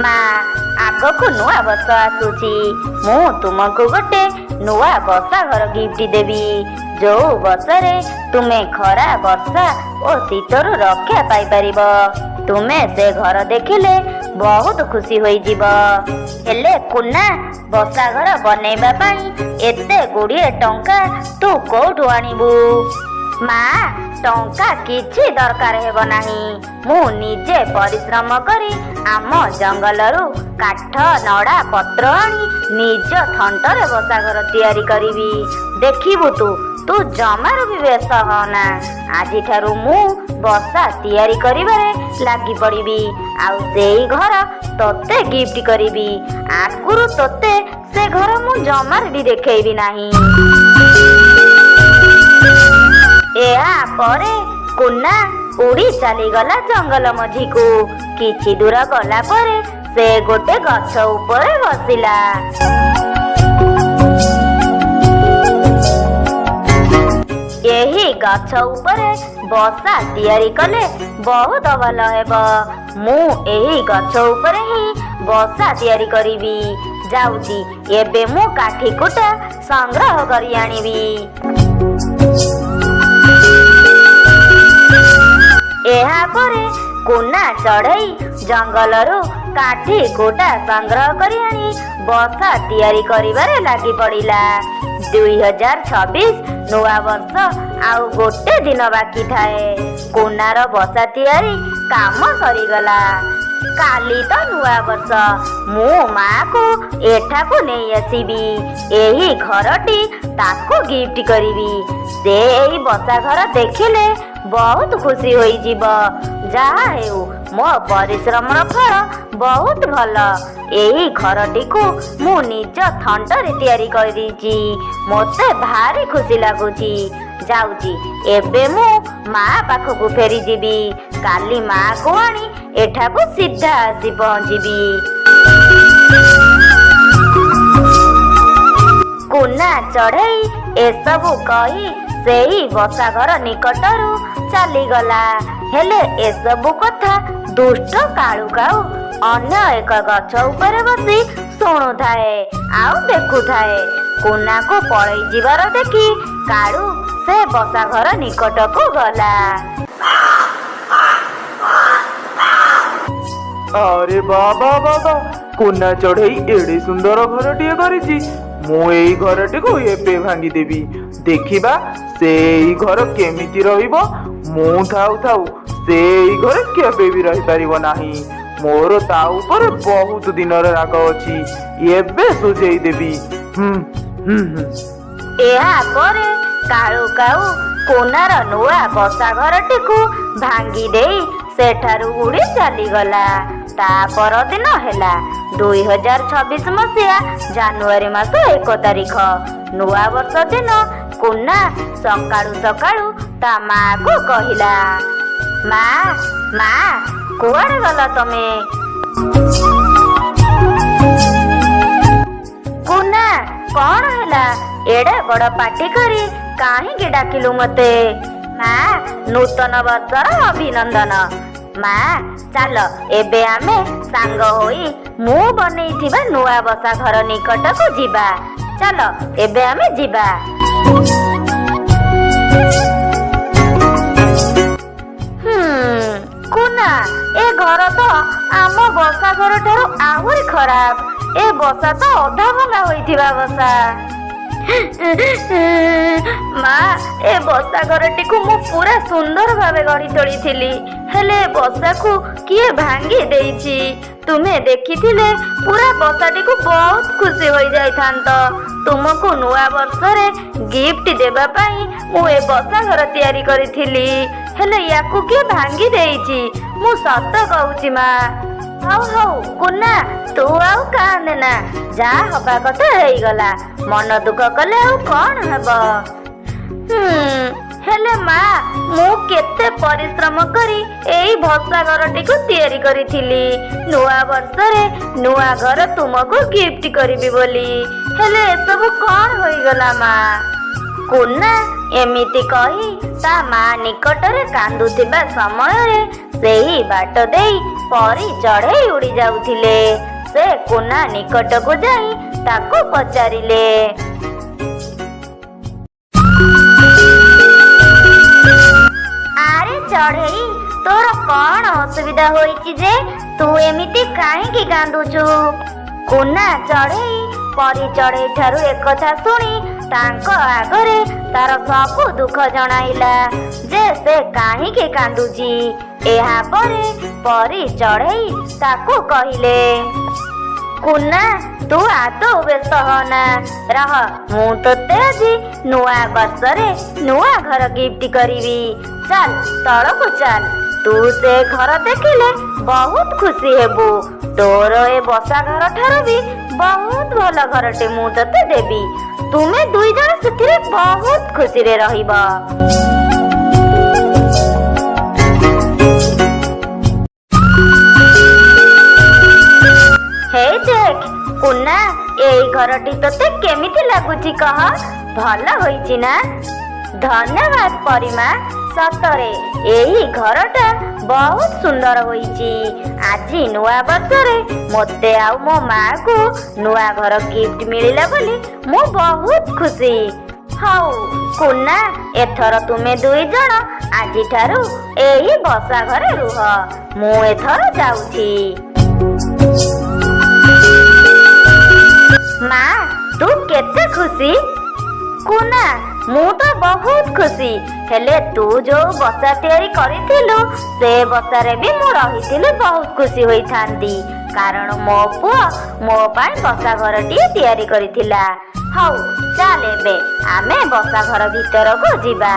ମା ଆଗକୁ ନୂଆ ବର୍ଷ ଆସୁଛି, ମୁଁ ତୁମକୁ ଗୋଟେ ନୂଆ ବସା ଘର ଗିଫ୍ଟ ଦେବି। ଯୋଉ ବର୍ଷରେ ତୁମେ ଖରା ବର୍ଷା ଓ ଶୀତରୁ ରକ୍ଷା ପାଇପାରିବ। ତୁମେ ସେ ଘର ଦେଖିଲେ ବହୁତ ଖୁସି ହୋଇଯିବ। ହେଲେ କୁନା, ବସା ଘର ବନେଇବା ପାଇଁ ଏତେ ଗୁଡ଼ିଏ ଟଙ୍କା ତୁ କୋଉଠୁ ଆଣିବୁ? ମା ଟଙ୍କା କିଛି ଦରକାର ହେବ ନାହିଁ। ମୁଁ ନିଜେ ପରିଶ୍ରମ କରି ଆମ ଜଙ୍ଗଲରୁ କାଠ ନଡ଼ା ପତ୍ର ଆଣି ନିଜ ଥଣ୍ଟରେ ବସା ଘର ତିଆରି କରିବି। ଦେଖିବୁ ତୁ ଜମାରୁ ବି ବ୍ୟସ୍ତ ହନା। ଆଜିଠାରୁ ମୁଁ ବସା ତିଆରି କରିବାରେ ଲାଗି ପଡ଼ିବି। ଆଉ ସେଇ ଘର ତୋତେ ଗିଫ୍ଟ କରିବି। ଆଗରୁ ତୋତେ ସେ ଘର ମୁଁ ଜମାରୁ ବି ଦେଖେଇବି ନାହିଁ। ଏହା ପରେ କୁନା ଉଡ଼ି ଚାଲିଗଲା ଜଙ୍ଗଲ ମଝିକୁ। କିଛି ଦୂର ଗଲା ପରେ ସେ ଗୋଟେ ଗଛ ଉପରେ ବସିଲା। ଏହି ଗଛ ଉପରେ ବସା ତିଆରି କଲେ ବହୁତ ଭଲ ହେବ। ମୁଁ ଏହି ଗଛ ଉପରେ ହିଁ ବସା ତିଆରି କରିବି। ଯାଉଛି, ଏବେ ମୁଁ କାଠି କୁଟା ସଂଗ୍ରହ କରି ଆଣିବି। ଏହାପରେ କୁନା ଚଢ଼େଇ ଜଙ୍ଗଲରୁ କାଠି କୁଟା ସଂଗ୍ରହ କରି ଆଣି ବସା ତିଆରି କରିବାରେ ଲାଗି ପଡ଼ିଲା। 2026 ନୂଆ ବର୍ଷ ଆଉ ଗୋଟେ ଦିନ ବାକି ଥାଏ। କୁନାର ବସା ତିଆରି କାମ ସରିଗଲା। କାଲି ତ ନୂଆ ବର୍ଷ। ମୁଁ ମାକୁ ଏଠାକୁ ନେଇ ଆସିବି। ଏହି ଘରଟି ତାକୁ ଗିଫ୍ଟ କରିବି। ସେ ଏହି ବସା ଘର ଦେଖିଲେ ବହୁତ ଖୁସି ହୋଇଯିବ। ଯାହା ହେଉ, ମୋ ପରିଶ୍ରମର ଫଳ ବହୁତ ଭଲ। ଏହି ଘରଟିକୁ ମୁଁ ନିଜ ଥଣ୍ଟରେ ତିଆରି କରିଛି। ମୋତେ ଭାରି ଖୁସି ଲାଗୁଛି। ଯାଉଛି, ଏବେ ମୁଁ ମା ପାଖକୁ ଫେରିଯିବି। କାଲି ମାକୁ ଆଣି ଏଠାକୁ ସିଧା ଆସି ପହଞ୍ଚିବି। କୁନା ଚଢ଼େଇ ଏସବୁ କହି ସେହି ବସା ଘର ନିକଟରୁ ଚାଲିଗଲା। ହେଲେ ଏସବୁ କଥା ଦୁଷ୍ଟ କାଳୁ କାଉ ଅନ୍ୟ ଏକ ଗଛ ଉପରେ ବସି ଶୁଣୁଥାଏ ଆଉ ଦେଖୁଥାଏ। କୁନାକୁ ପଳେଇ ଯିବାର ଦେଖି କାଳୁ ସେ ବସା ଘର ନିକଟକୁ ଗଲା। ଆରେ ବାବା ବାବା, କୁନା ଚଢ଼େଇ ଏଡେ ସୁନ୍ଦର ଘରଟିଏ କରିଛି। ମୁଁ ଏଇ ଘରଟିକୁ ଏବେ ଭାଙ୍ଗିଦେବି। ଦେଖିବା ସେ ଏଇ ଘର କେମିତି ରହିବ। ମୁଁ ଥାଉ ଥାଉ ସେ ଏଇ ଘରେ କେବେ ବି ରହିପାରିବ ନାହିଁ। ମୋର ତା ଉପରେ ବହୁତ ଦିନର ରାଗ ଅଛି। ଏବେ ସୁଝେଇ ଦେବି। ଏହା ପରେ କାଳୁ କାଉ କୁନାର ନୂଆ ବସା ଘରଟିକୁ ଭାଙ୍ଗି ଦେଇ ସେଠାରୁ ଉଡ଼ି ଚାଲିଗଲା। ତା ପରଦିନ ହେଲା 2026 ମସିହା ଜାନୁଆରୀ ମାସ 1 ତାରିଖ। ନୂଆ ବର୍ଷ ଦିନ କୁନା ସକାଳୁ ସକାଳୁ ତା ମାକୁ କହିଲା, ମା କୁଆଡ଼େ ଗଲ ତମେ? କୁନା, କଣ ହେଲା? ଏଡେ ବଡ଼ ପାଟି କରି କାହିଁକି ଡାକିଲୁ ମତେ? ମା, ନୂତନ ବର୍ଷର ଅଭିନନ୍ଦନ। ମା, ଚାଲ ଏବେ ଆମେ ସାଙ୍ଗ ହୋଇ ମୁଁ ବନେଇଥିବା ନୂଆ ବସା ଘର ନିକଟକୁ ଯିବା। ଚାଲ ଏବେ ଆମେ ଯିବା। କୁନା, ଏ ଘର ତ ଆମ ବସା ଘର ଠାରୁ ଆହୁରି ଖରାପ। ଏ ବସା ତ ଅଧା ଭଙ୍ଗା ହୋଇଥିବା ବସା। ମା, ଏ ବସା ଘରଟିକୁ ମୁଁ ପୁରା ସୁନ୍ଦର ଭାବେ ଗଢ଼ି ତୋଳିଥିଲି। ହେଲେ ବସାକୁ କିଏ ଭାଙ୍ଗି ଦେଇଛି? ତୁମେ ଦେଖିଥିଲେ ପୁରା ବସାଟିକୁ ବହୁତ ଖୁସି ହୋଇଯାଇଥାନ୍ତ। ତୁମକୁ ନୂଆ ବର୍ଷରେ ଗିଫ୍ଟ ଦେବା ପାଇଁ ମୁଁ ଏ ବସା ଘର ତିଆରି କରିଥିଲି। ହେଲେ ୟାକୁ କିଏ ଭାଙ୍ଗି ଦେଇଛି? ମୁଁ ସତ କହୁଛି ମା। ହଉ କୁନା, ତୁ ଆଉ କାନ୍ଦେ ନା। ଯାହା ହବା କଥା ହେଇଗଲା। ମନ ଦୁଃଖ କଲେ ଆଉ କଣ ହେବ? ହେଲେ ମା, ମୁଁ କେତେ ପରିଶ୍ରମ କରି ଏଇ ଭସା ଘରଟିକୁ ତିଆରି କରିଥିଲି। ନୂଆ ବର୍ଷରେ ନୂଆ ଘର ତୁମକୁ ଗିଫ୍ଟ କରିବି ବୋଲି। ହେଲେ ଏସବୁ କଣ ହୋଇଗଲା ମା? କୁନା ଏମିତି କହି ତା ମା ନିକଟରେ କାନ୍ଦୁଥିବା ସମୟରେ ସେହି ବାଟ ଦେଇ ପରି ଚଢ଼େଇ ଉଡ଼ି ଯାଉଥିଲେ। ସେ କୁନା ନିକଟକୁ ଯାଇ ତାକୁ ପଚାରିଲେ, ଆରେ ଚଢ଼େଇ, ତୋର କଣ ଅସୁବିଧା ହୋଇଛି ଯେ ତୁ ଏମିତି କାହିଁକି କାନ୍ଦୁଛୁ? କୁନା ଚଢ଼େଇ ପରି ଚଢ଼େଇ ଠାରୁ ଏକଥା ଶୁଣି ତାଙ୍କ ଆଗରେ ତାର ସବୁ ଦୁଃଖ ଜଣାଇଲା ଯେ ସେ କାହିଁକି କାନ୍ଦୁଛି। ଏହା ପରେ ପରି ଚଢ଼େଇ ତାକୁ କହିଲେ, କୁନା, ତୁ ଆଦୌ ବ୍ୟସ୍ତ ହନା। ରହ, ମୁଁ ତୋତେ ଆଜି ନୂଆ ବର୍ଷରେ ନୂଆ ଘର ଗିଫ୍ଟ କରିବି। ଚାଲ ତଳକୁ ଚାଲ, ତୁ ସେ ଘର ଦେଖିଲେ ବହୁତ ଖୁସି ହେବୁ। ତୋର ଏ ବସା ଘର ଠାରୁ ବି ବହୁତ ଭଲ ଘରଟେ ମୁଁ ତୋତେ ଦେବି। ତୁମେ ଦୁଇ ଜଣ ସେଥିରେ ବହୁତ ଖୁସିରେ ରହିବ। ହେ ଦେଖ କୁନା, ଏଇ ଘରଟି ତୋତେ କେମିତି ଲାଗୁଛି କହ? ଭଲ ହୋଇଛି ନା? ଧନ୍ୟବାଦ ପରିମା, ସତରେ ଏହି ଘରଟା ବହୁତ ସୁନ୍ଦର ହୋଇଛି। ଆଜି ନୂଆ ବର୍ଷରେ ମୋତେ ଆଉ ମୋ ମାକୁ ନୂଆ ଘର ଗିଫ୍ଟ ମିଳିଲା ବୋଲି ମୁଁ ବହୁତ ଖୁସି। ହଉ କୁନା, ଏଥର ତୁମେ ଦୁଇ ଜଣ ଆଜିଠାରୁ ଏହି ବସା ଘରେ ରୁହ। ମୁଁ ଏଥର ଯାଉଛି। ମା, ତୁ କେତେ ଖୁସି? କୁନା, ମୁଁ ତ ବହୁତ ଖୁସି। ହେଲେ ତୁ ଯୋଉ ବସା ତିଆରି କରିଥିଲୁ ସେ ବସାରେ ବି ମୁଁ ରହିଥିଲେ ବହୁତ ଖୁସି ହୋଇଥାନ୍ତି, କାରଣ ମୋ ପୁଅ ମୋ ପାଇଁ ବସା ଘରଟିଏ ତିଆରି କରିଥିଲା। ହଉ ଚାଲ ଏବେ ଆମେ ବସା ଘର ଭିତରକୁ ଯିବା।